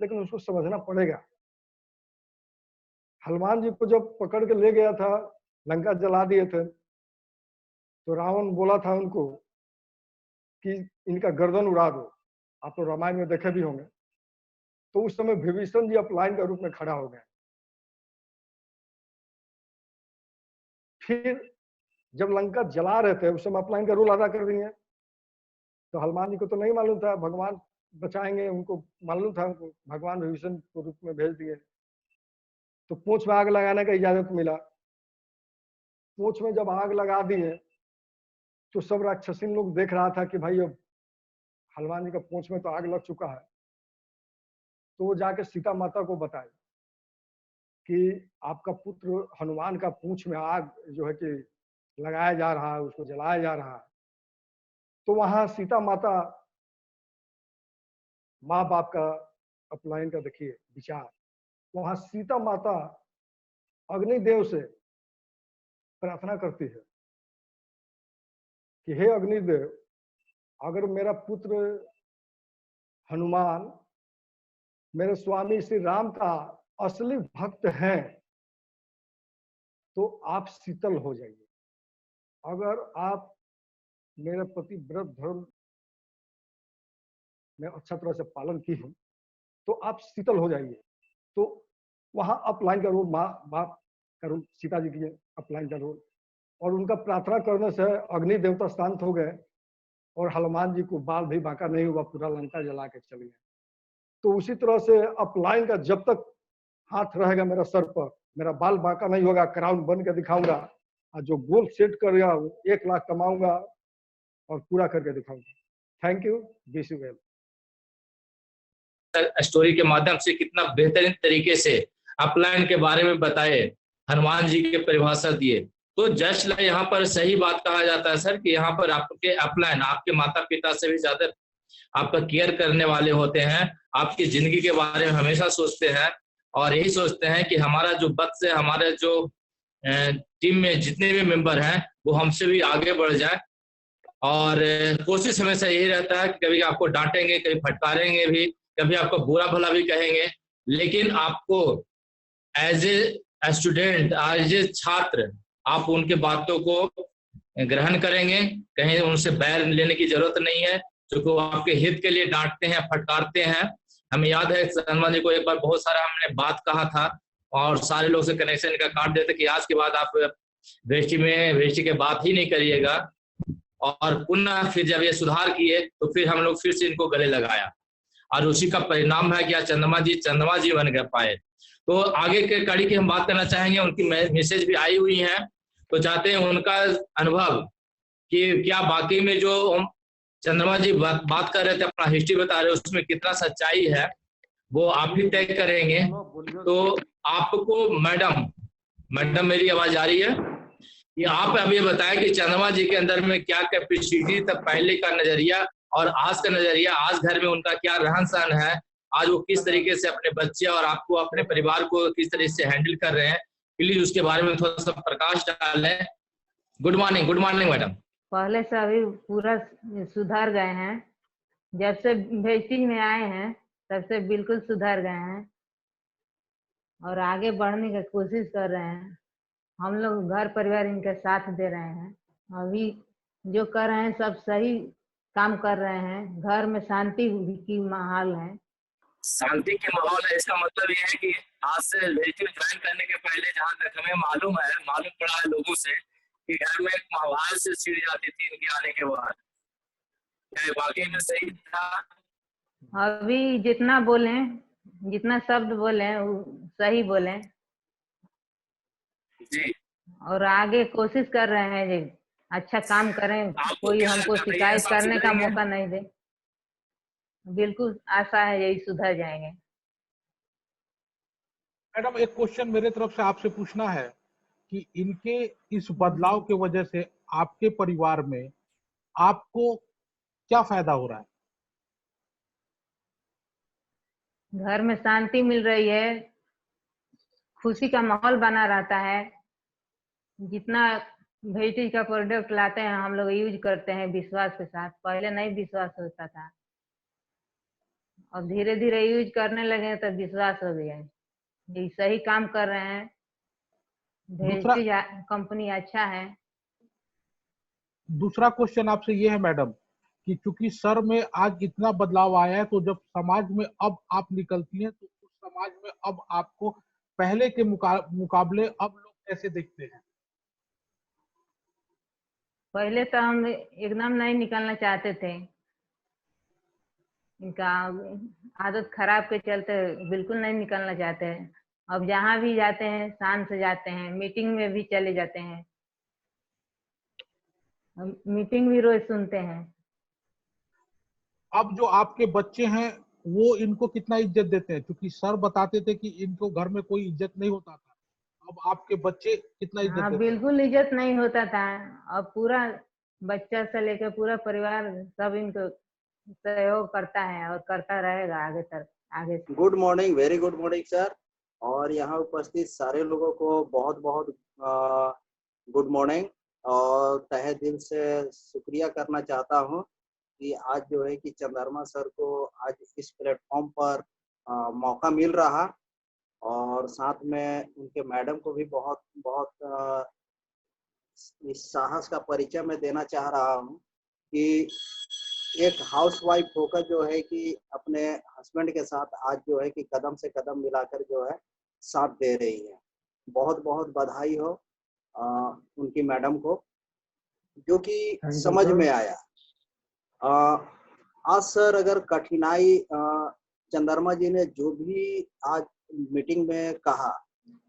लेकिन उसको समझना पड़ेगा। हनुमान जी को जब पकड़ के ले गया था, लंका जला दिए थे, तो रावण बोला था उनको कि इनका गर्दन उड़ा दो। आप तो रामायण में देखे भी होंगे। तो उस समय विभीषण जी अपलाइन के रूप में खड़ा हो गए। फिर जब लंका जला रहे थे उस समय अपलाइन का रोल अदा कर दिए। तो हनुमान जी को तो नहीं मालूम था भगवान बचाएंगे, उनको मालूम था, उनको भगवान विभीषण के रूप में भेज दिए। तो पूंछ में आग लगाने का इजाजत मिला। पूंछ में जब आग लगा दिए तो सब राक्षसीन लोग देख रहा था कि भाई अब हनुमान जी का पूंछ में तो आग लग चुका है। तो वो जाके सीता माता को बताए कि आपका पुत्र हनुमान का पूंछ में आग जो है कि लगाया जा रहा है, उसको जलाया जा रहा है। तो वहां सीता माता, माँ बाप का अपलाइन का देखिए विचार, वहां सीता माता अग्निदेव से प्रार्थना करती है कि हे अग्निदेव, अगर मेरा पुत्र हनुमान मेरे स्वामी श्री राम का असली भक्त है तो आप शीतल हो जाइए। अगर आप मेरे पति व्रत धर्म में अच्छा तरह से पालन की हूं तो आप शीतल हो जाइए। तो वहां अपलाइन का रोल, माँ बाप का रोल, सीता जी की अपलाइन का रोल, और उनका प्रार्थना करने से अग्नि देवता शांत हो गए और हनुमान जी को बाल भी बांका नहीं हुआ, पूरा लंका जला के चले गए। तो उसी तरह से अपलाइन का जब तक हाथ रहेगा मेरा सर पर, मेरा बाल बांका नहीं होगा, क्राउन बन के दिखाऊंगा, और जो गोल सेट करेगा 1 लाख कमाऊंगा और पूरा करके दिखाऊंगा। Thank you, wish you well. Story के माध्यम से कितना बेहतरीन तरीके से अपलाइन के बारे में बताए, हनुमान जी के परिभाषा दिए। तो जस्ट यहाँ पर सही बात कहा जाता है सर कि यहाँ पर आपके अपलाइन आपके माता पिता से भी ज्यादा आपका केयर करने वाले होते हैं, आपकी जिंदगी के बारे में हमेशा सोचते हैं और यही सोचते हैं कि हमारा जो वक्त से हमारे जो टीम में जितने भी मेंबर हैं वो हमसे भी आगे बढ़ जाए। और कोशिश हमेशा यही रहता है कि कभी आपको डांटेंगे, कभी फटकारेंगे भी, कभी आपको बुरा भला भी कहेंगे, लेकिन आपको as a student, as a छात्र, आप उनके बातों को ग्रहण करेंगे, कहीं उनसे बैर लेने की जरूरत नहीं है, क्योंकि वो आपके हित के लिए डांटते हैं, फटकारते हैं। हमें याद है हनुमान जी को एक बार बहुत सारा हमने बात कहा था और सारे लोग से कनेक्शन का काट देते कि आज के बाद आप वेष्टि के बात ही नहीं करिएगा। और पुनः फिर जब ये सुधार किए तो फिर हम लोग फिर से इनको गले लगाया और उसी का परिणाम है कि आज चंद्रमा जी बन कर पाए। तो आगे के कड़ी की हम बात करना चाहेंगे, उनकी मैसेज भी आई हुई है, तो चाहते हैं उनका अनुभव कि क्या वाकई में जो चंद्रमा जी बात कर रहे थे, अपना हिस्ट्री बता रहे, उसमें कितना सच्चाई है वो आप भी तय करेंगे। तो आपको मैडम मेरी आवाज आ रही है? ये आप अभी बताएं कि चंद्रमा जी के अंदर में क्या कैपेसिटी था, पहले का नजरिया और आज का नजरिया, आज घर में उनका क्या रहन सहन है, आज वो किस तरीके से अपने बच्चे और आपको अपने परिवार को किस तरीके से हैंडल कर रहे हैं, प्लीज उसके बारे में थोड़ा सा प्रकाश डालें। Good morning madam. पहले से अभी पूरा सुधर गए हैं, जब से वेस्टिज में आए हैं तब से बिल्कुल सुधर गए हैं और आगे बढ़ने की कोशिश कर रहे हैं। हम लोग घर परिवार इनके साथ दे रहे हैं, अभी जो कर रहे हैं सब सही काम कर रहे हैं। घर में शांति की माहौल है, शांति की माहौल है। इसका मतलब ये है कि आज से लेजिम ज्वाइन करने के पहले जहाँ तक हमें मालूम पड़ा है लोगों से कि घर में एक आवाज से छिड़ जाती थी इनके आने के बाद, क्या वाकई में सही था? अभी जितना बोले, जितना शब्द बोले सही बोले जी। और आगे कोशिश कर रहे हैं अच्छा काम करें, आपको कोई क्या हमको लगता है ये शिकायत इंसान करने का सुधरेंगे? मौका नहीं दे। बिल्कुल आशा है यही सुधर जाएंगे। मैडम एक क्वेश्चन मेरे तरफ से आपसे पूछना है कि इनके इस बदलाव के वजह से आपके परिवार में आपको क्या फायदा हो रहा है? घर में शांति मिल रही है, खुशी का माहौल बना रहता है। जितना वेस्टेज का प्रोडक्ट लाते हैं हम लोग यूज करते हैं विश्वास के साथ। पहले नहीं विश्वास होता था, अब धीरे धीरे यूज करने लगे तो विश्वास हो गया है। ये सही काम कर रहे हैं, दूसरा वेस्टेज कंपनी अच्छा है। दूसरा क्वेश्चन आपसे ये है मैडम कि चूंकि सर में आज इतना बदलाव आया है, तो जब समाज में अब आप निकलती हैं तो उस समाज में अब आपको पहले के मुकाबले अब लोग कैसे देखते हैं? पहले तो हम एकदम नहीं निकलना चाहते थे, इनका आदत खराब के चलते बिल्कुल नहीं निकलना चाहते हैं। अब जहाँ भी जाते हैं शान से जाते हैं, मीटिंग में भी चले जाते हैं, मीटिंग भी रोज सुनते हैं। अब जो आपके बच्चे हैं वो इनको कितना इज्जत देते हैं? क्योंकि सर बताते थे कि इनको घर में कोई इज्जत नहीं होता था, अब आपके बच्चे कितना इज्जत हाँ देते हैं? बिल्कुल इज्जत नहीं होता था। अब पूरा बच्चा से लेकर पूरा परिवार सब इनको सहयोग करता है और करता रहेगा आगे तक, आगे से। Good morning, very good morning sir. और यहाँ उपस्थित सारे लोगों को बहुत बहुत गुड मॉर्निंग। और तहे दिल से शुक्रिया करना चाहता हूँ कि आज जो है कि चंद्रमा सर को आज इस प्लेटफॉर्म पर मौका मिल रहा, और साथ में उनके मैडम को भी बहुत बहुत इस साहस का परिचय मैं देना चाह रहा हूँ कि एक हाउसवाइफ होकर जो है कि अपने हस्बैंड के साथ आज जो है कि कदम से कदम मिलाकर जो है साथ दे रही है। बहुत बहुत बधाई हो उनकी मैडम को, जो कि समझ में आया। आज सर अगर कठिनाई चंद्रमा जी ने जो भी आज मीटिंग में कहा,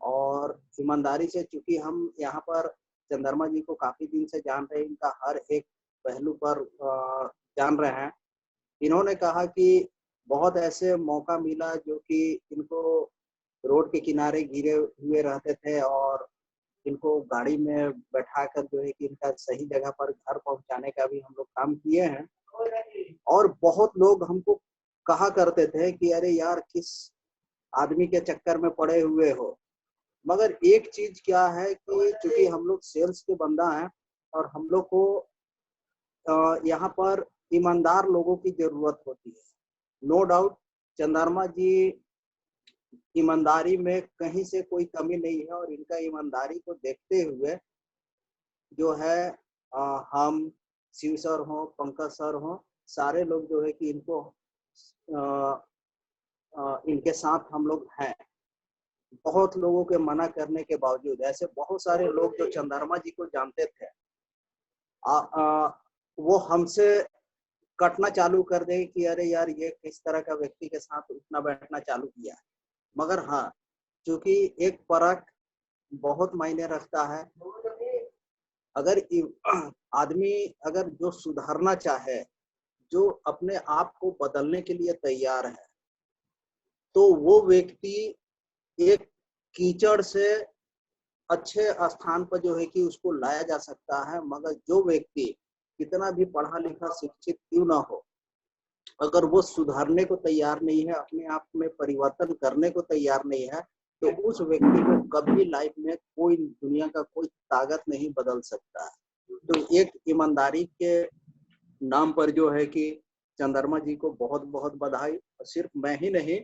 और ईमानदारी से, चूंकि हम यहाँ पर चंद्रमा जी को काफी दिन से जान रहे हैं, इनका हर एक पहलू पर जान रहे हैं। इन्होंने कहा कि बहुत ऐसे मौका मिला जो कि इनको रोड के किनारे गिरे हुए रहते थे, और इनको गाड़ी में बैठाकर जो है कि इनका सही जगह पर घर पहुंचाने का भी हम लोग काम किए हैं। और बहुत लोग हमको कहा करते थे कि अरे यार किस आदमी के चक्कर में पड़े हुए हो। मगर एक चीज क्या है कि चूंकि हम लोग सेल्स के बंदा हैं, और हम लोग को यहाँ पर ईमानदार लोगों की जरूरत होती है। नो डाउट चंद्रमा जी ईमानदारी में कहीं से कोई कमी नहीं है, और इनका ईमानदारी को देखते हुए जो है हम शिव सर हो, पंकज सर हो, सारे लोग जो है कि इनको इनके साथ हम लोग हैं। बहुत लोगों के मना करने के बावजूद ऐसे बहुत सारे लोग जो चंद्रमा जी को जानते थे वो हमसे कटना चालू कर दे कि अरे यार ये किस तरह का व्यक्ति के साथ उठना बैठना चालू किया। मगर हाँ, क्योंकि एक परख बहुत मायने रखता है। अगर आदमी अगर जो सुधारना चाहे, जो अपने आप को बदलने के लिए तैयार है, तो वो व्यक्ति एक कीचड़ से अच्छे स्थान पर जो है कि उसको लाया जा सकता है। मगर जो व्यक्ति कितना भी पढ़ा लिखा शिक्षित क्यों ना हो, अगर वो सुधारने को तैयार नहीं है, अपने आप में परिवर्तन करने को तैयार नहीं है, तो उस व्यक्ति को कभी लाइफ में कोई दुनिया का कोई ताकत नहीं बदल सकता है। तो एक ईमानदारी के नाम पर जो है कि चंद्रमा जी को बहुत बहुत बधाई। सिर्फ मैं ही नहीं,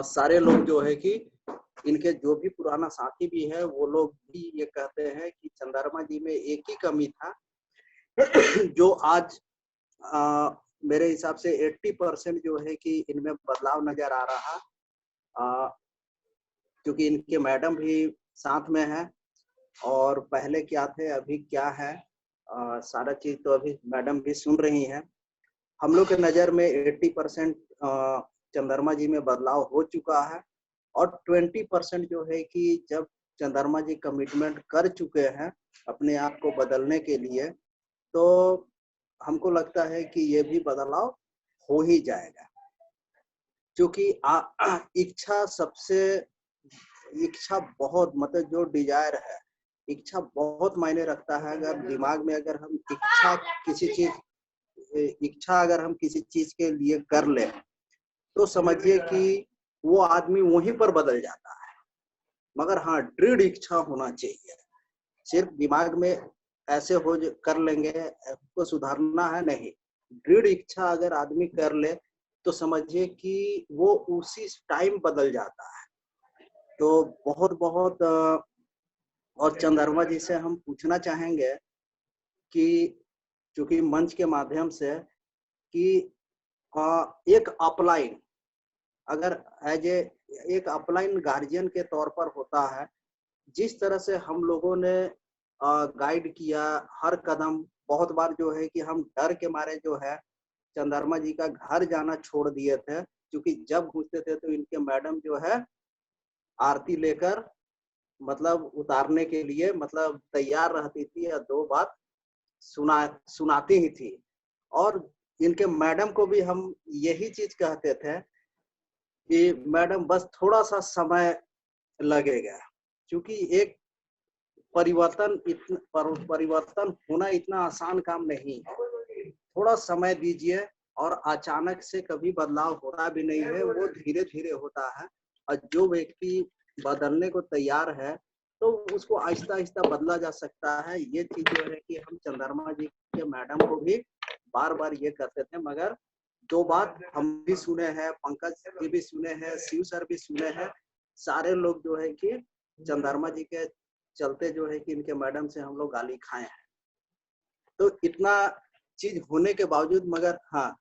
सारे लोग जो है कि इनके जो भी पुराना साथी भी है वो लोग भी ये कहते हैं कि चंद्रमा जी में एक ही कमी था जो आज मेरे हिसाब से 80% जो है कि इनमें बदलाव नजर आ रहा। क्योंकि इनके मैडम भी साथ में है, और पहले क्या थे अभी क्या है, सारा चीज तो अभी मैडम भी सुन रही हैं। हम लोग के नजर में 80% चंद्रमा जी में बदलाव हो चुका है, और 20% जो है कि जब चंद्रमा जी कमिटमेंट कर चुके हैं अपने आप को बदलने के लिए, तो हमको लगता है कि ये भी बदलाव हो ही जाएगा। क्योंकि इच्छा बहुत, मतलब जो डिजायर है, इच्छा बहुत मायने रखता है। अगर दिमाग में अगर हम इच्छा अगर हम किसी चीज के लिए कर ले, तो समझिए कि वो आदमी वहीं पर बदल जाता है। मगर हाँ, दृढ़ इच्छा होना चाहिए। सिर्फ दिमाग में ऐसे कर लेंगे, उसको सुधारना है नहीं, दृढ़ इच्छा अगर आदमी कर ले तो समझिए कि वो उसी टाइम बदल जाता है। तो बहुत बहुत और चंद्रमा जी से हम पूछना चाहेंगे कि चूंकि मंच के माध्यम से कि एक अपलाइन, अगर एक अपलाइन गार्जियन के तौर पर होता है, जिस तरह से हम लोगों ने गाइड किया हर कदम, बहुत बार जो है कि हम डर के मारे जो है चंद्रमा जी का घर जाना छोड़ दिए थे, क्योंकि जब घुसते थे तो इनके मैडम जो है आरती लेकर मतलब उतारने के लिए मतलब तैयार रहती थी, या 2 बात सुनाती ही थी। और इनके मैडम को भी हम यही चीज कहते थे कि मैडम बस थोड़ा सा समय लगेगा, क्योंकि एक परिवर्तन होना इतना आसान काम नहीं है। थोड़ा समय दीजिए, और अचानक से कभी बदलाव होता भी नहीं है, वो धीरे धीरे होता है। और जो व्यक्ति बदलने को तैयार है तो उसको आहिस्ता आहिस्ता बदला जा सकता है। ये चीज जो है कि हम चंद्रमा जी के मैडम को भी बार बार ये करते थे। मगर 2 बात हम भी सुने हैं, पंकज जी भी सुने हैं, शिव सर भी सुने हैं, सारे लोग जो है कि चंद्रमा जी के चलते जो है कि इनके मैडम से हम लोग गाली खाए हैं। तो इतना चीज होने के बावजूद, मगर हाँ,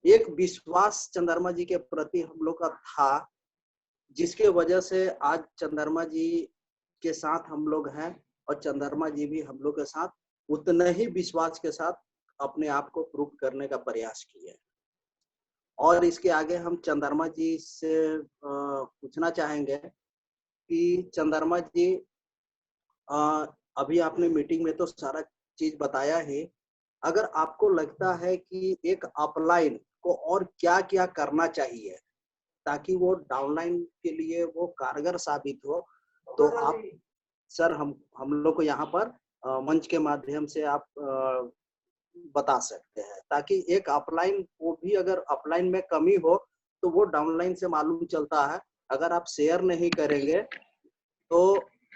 एक विश्वास चंद्रमा जी के प्रति हम लोग का था, जिसके वजह से आज चंद्रमा जी के साथ हम लोग हैं, और चंद्रमा जी भी हम लोग के साथ उतने ही विश्वास के साथ अपने आप को प्रूव करने का प्रयास किए। और इसके आगे हम चंद्रमा जी से पूछना चाहेंगे कि चंद्रमा जी, अभी आपने मीटिंग में तो सारा चीज बताया ही, अगर आपको लगता है कि एक अपलाइन को और क्या क्या करना चाहिए ताकि वो डाउनलाइन के लिए वो कारगर साबित हो, तो आप सर हम लोग को यहाँ पर मंच के माध्यम से आप बता सकते हैं, ताकि एक अपलाइन को भी, अगर अपलाइन में कमी हो तो वो डाउनलाइन से मालूम चलता है। अगर आप शेयर नहीं करेंगे तो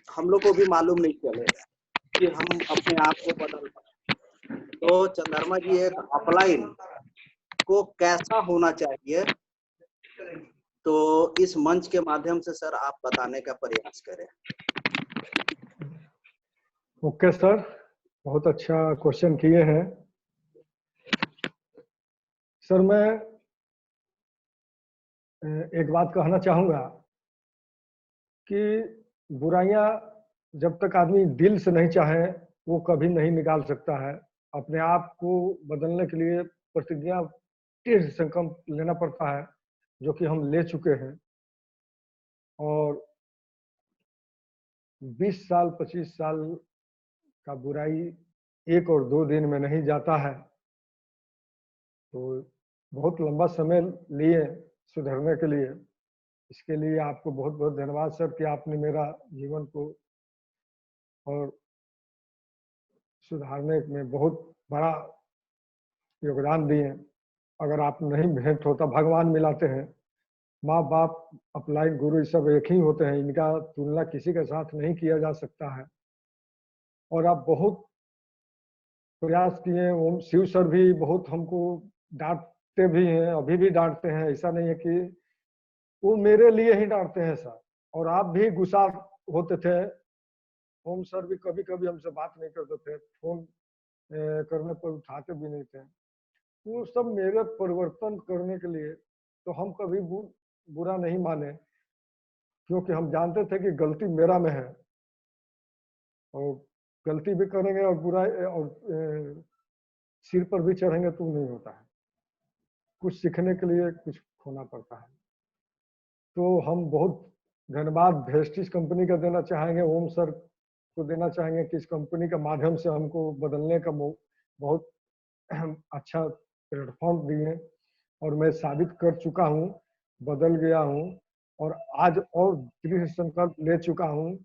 हम लोग को भी मालूम नहीं चलेगा कि हम अपने आप को बदल पाए। तो चंद्रमा जी, एक अपलाइन को कैसा होना चाहिए, तो इस मंच के माध्यम से सर आप बताने का प्रयास करें। ओके सर, बहुत अच्छा क्वेश्चन किए हैं सर। मैं एक बात कहना चाहूँगा कि बुराइयां जब तक आदमी दिल से नहीं चाहे वो कभी नहीं निकाल सकता है। अपने आप को बदलने के लिए प्रतिज्ञा दृढ़ संकल्प लेना पड़ता है, जो कि हम ले चुके हैं। और 20 साल 25 साल का बुराई 1 और 2 दिन में नहीं जाता है, तो बहुत लंबा समय लिए सुधरने के लिए। इसके लिए आपको बहुत बहुत धन्यवाद सर कि आपने मेरा जीवन को और सुधारने में बहुत बड़ा योगदान दिए। अगर आप नहीं भेंट होता, भगवान मिलाते हैं, माँ बाप अपलाइन गुरु सब एक ही होते हैं, इनका तुलना किसी के साथ नहीं किया जा सकता है। और आप बहुत प्रयास किए। ओम शिव सर भी बहुत हमको डांटते भी हैं, अभी भी डांटते हैं। ऐसा नहीं है कि वो मेरे लिए ही डांटते हैं सर। और आप भी गुस्सा होते थे। ओम सर भी कभी कभी हमसे बात नहीं करते थे, फोन करने पर उठाते भी नहीं थे। वो सब मेरे परिवर्तन करने के लिए, तो हम कभी बुरा नहीं माने, क्योंकि हम जानते थे कि गलती मेरा में है, और गलती भी करेंगे और बुरा और सिर पर भी चढ़ेंगे तो नहीं होता है। कुछ सीखने के लिए कुछ खोना पड़ता है। तो हम बहुत धन्यवाद वेस्टिज कंपनी का देना चाहेंगे, ओम सर को देना चाहेंगे कि इस कंपनी के माध्यम से हमको बदलने का बहुत अच्छा प्लेटफॉर्म दिए और मैं साबित कर चुका हूँ, बदल गया हूँ और आज और दृढ़ संकल्प ले चुका हूँ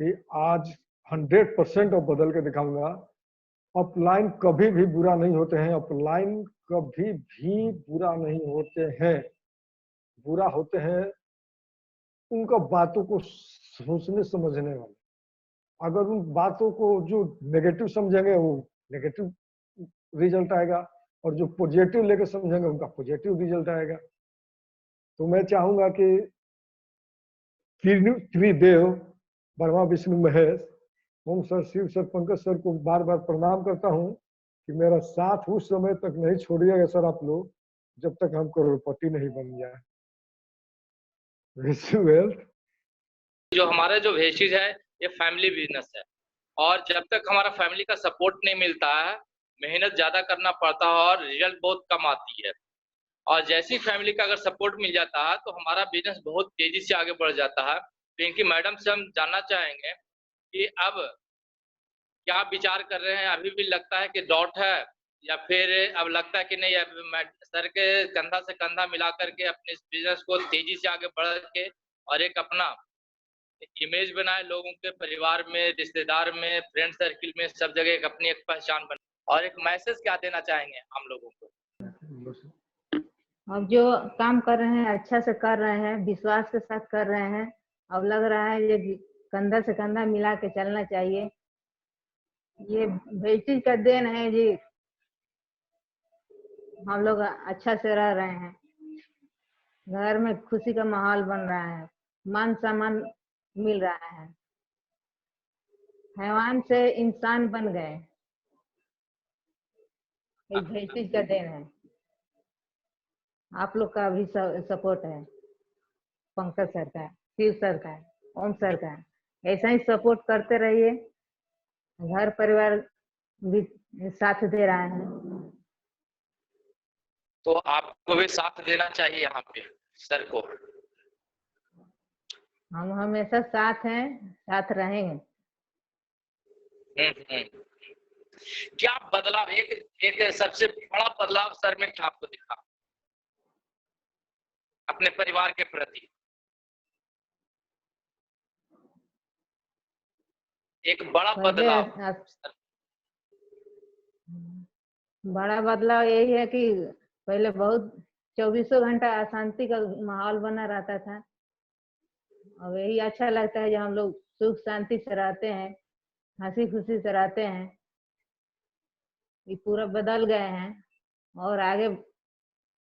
कि आज 100% और बदल के दिखाऊंगा। अपलाइन कभी भी बुरा नहीं होते हैं, अपलाइन कभी भी बुरा नहीं होते हैं, बुरा होते हैं उनका बातों को सोचने समझने वाले। अगर उन बातों को जो नेगेटिव समझेंगे वो नेगेटिव रिजल्ट आएगा और जो पॉजिटिव लेकर समझेंगे उनका पॉजिटिव रिजल्ट आएगा। तो मैं चाहूंगा कि Tridev Brahma Vishnu Mahesh, Om sir, Shiv sir, Pankaj sir को बार बार प्रणाम करता हूं कि मेरा साथ उस समय तक नहीं छोड़िएगा सर आप लोग जब तक हम करोड़पति नहीं बन जाए। Wish you wealth. जो हमारा जो वेस्टिज है ये फैमिली बिजनेस है और जब तक हमारा फैमिली का सपोर्ट नहीं मिलता है, मेहनत ज्यादा करना पड़ता है और रिजल्ट बहुत कम आती है। और जैसी फैमिली का अगर सपोर्ट मिल जाता है तो हमारा बिजनेस बहुत तेजी से आगे बढ़ जाता है। पिंकी मैडम से हम जानना चाहेंगे कि अब क्या विचार कर रहे हैं, अभी भी लगता है कि डॉट है या फिर अब लगता है कि नहीं, अब सर के कंधा से कंधा मिला करके अपने इस बिजनेस को तेजी से आगे बढ़ के और एक अपना इमेज बनाए, लोगों के परिवार में, रिश्तेदार में, फ्रेंड सर्किल में, सब जगह एक अपनी एक पहचान बने। और एक मैसेज क्या देना चाहेंगे हम लोगों को? अब जो काम कर रहे हैं अच्छा से कर रहे हैं, विश्वास के साथ कर रहे हैं। अब लग रहा है ये कंधा से कंधा मिला के चलना चाहिए। ये वेस्टिज का देन है जी, हम लोग अच्छा से रह रहे हैं, घर में खुशी का माहौल बन रहा है, मान सम्मान मिल रहा है, हैवान से इंसान बन गए। ये वेस्टिज का देन है, आप लोग का भी सपोर्ट है, पंकज सर का, शिव सर का, ओम सर का। ऐसा ही सपोर्ट करते रहिए, घर परिवार भी साथ दे रहा है। तो आपको भी साथ देना चाहिए यहाँ पे सर को। हम हमेशा साथ हैं, साथ रहेंगे। क्या बदलाव, एक सबसे बड़ा बदलाव सर में क्या आपको दिखा अपने परिवार के प्रति? एक बड़ा बदलाव। बड़ा बदलाव यही है कि पहले बहुत 24 घंटा अशांति का माहौल बना रहता था। अब यही अच्छा लगता है जब हम लोग सुख शांति से रहते हैं, हंसी खुशी से रहते हैं। ये पूरा बदल गए हैं और आगे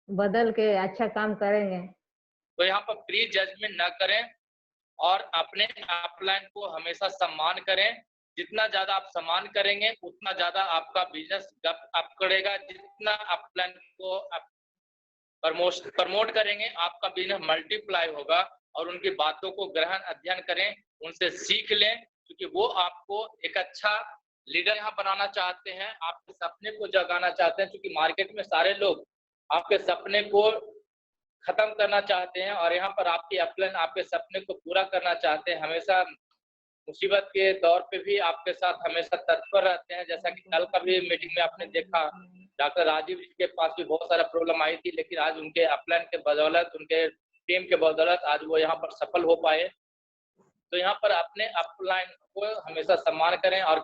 बदल के अच्छा काम करेंगे। तो यहाँ पर प्री जजमेंट न करें और अपने अपलाइन को हमेशा सम्मान करें। जितना ज्यादा आप सम्मान करेंगे उतना ज्यादा आपका बिजनेस अप करेगा। जितना अपलाइन को आप प्रमोट करेंगे आपका बिजनेस मल्टीप्लाई होगा। और उनकी बातों को ग्रहण अध्ययन करें, उनसे सीख लें, क्योंकि वो आपको एक अच्छा लीडर यहाँ बनाना चाहते हैं, आपके सपने को जगाना चाहते हैं। क्योंकि मार्केट में सारे लोग आपके सपने को खत्म करना चाहते हैं और यहाँ पर आपकी अपलाइन आपके सपने को पूरा करना चाहते हैं। हमेशा मुसीबत के दौर पे भी आपके साथ हमेशा तत्पर रहते हैं। जैसा कि कल का भी मीटिंग में आपने देखा, डॉक्टर राजीव जी के पास भी बहुत सारा प्रॉब्लम आई थी, लेकिन आज उनके अपलाइन के बदौलत, उनके टीम के बदौलत आज वो यहाँ पर सफल हो पाए। तो यहाँ पर अपने अपलाइन को हमेशा सम्मान करें और